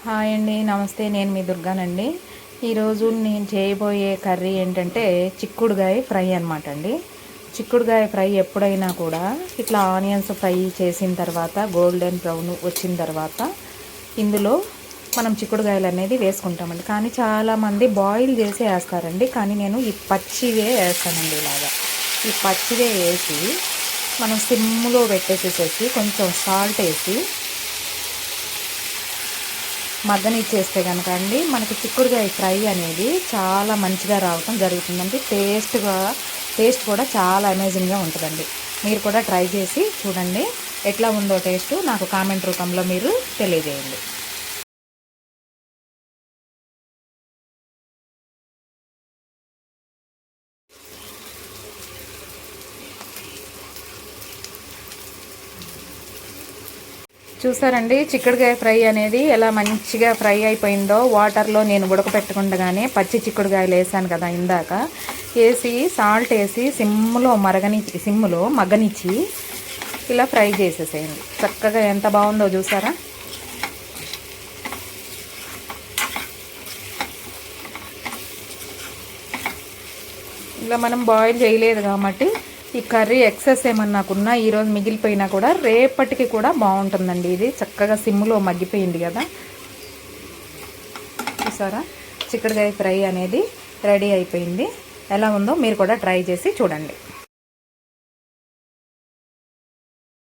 Hi అండి, నమస్తే. నేను మీ దుర్గానండి. ఈరోజు నేను చేయబోయే కర్రీ ఏంటంటే చిక్కుడుగాయ ఫ్రై అనమాట అండి. చిక్కుడుగాయ ఫ్రై ఎప్పుడైనా కూడా ఇట్లా ఆనియన్స్ ఫ్రై చేసిన తర్వాత గోల్డెన్ బ్రౌన్ వచ్చిన తర్వాత ఇందులో మనం చిక్కుడుగాయలు అనేది వేసుకుంటామండి. కానీ చాలామంది బాయిల్ చేసి వేస్తారండి. కానీ నేను ఈ పచ్చివే వేస్తానండి. ఇలాగా ఈ పచ్చివే వేసి మనం సిమ్లో పెట్టేసేసి కొంచెం సాల్ట్ వేసి మగ్గనిచ్చేస్తే కనుక అండి మనకి చిక్కుడుకాయ ఫ్రై అనేది చాలా మంచిగా రావటం జరుగుతుందండి. టేస్ట్ కూడా చాలా అమేజింగ్గా ఉంటుందండి. మీరు కూడా ట్రై చేసి చూడండి. ఎట్లా ఉందో టేస్ట్ నాకు కామెంట్ రూపంలో మీరు తెలియజేయండి. చూసారండి, చిక్కుడుకాయ ఫ్రై అనేది ఎలా మంచిగా ఫ్రై అయిపోయిందో. వాటర్లో నేను ఉడకపెట్టకుండానే పచ్చి చిక్కుడుకాయలు వేసాను కదా ఇందాక, వేసి సాల్ట్ వేసి సిమ్లో మగ్గనిచ్చి ఇలా ఫ్రై చేసేసేయండి. చక్కగా ఎంత బాగుందో చూసారా. ఇలా మనం బాయిల్ చేయలేదు కాబట్టి ఈ కర్రీ ఎక్సెస్ ఏమన్నా నాకున్నా ఈరోజు మిగిలిపోయినా కూడా రేపటికి కూడా బాగుంటుందండి. ఇది చక్కగా సిమ్లో మగ్గిపోయింది కదా. చూసారా, చిక్కుడుకాయ ఫ్రై అనేది రెడీ అయిపోయింది. ఎలా ఉందో మీరు కూడా ట్రై చేసి చూడండి.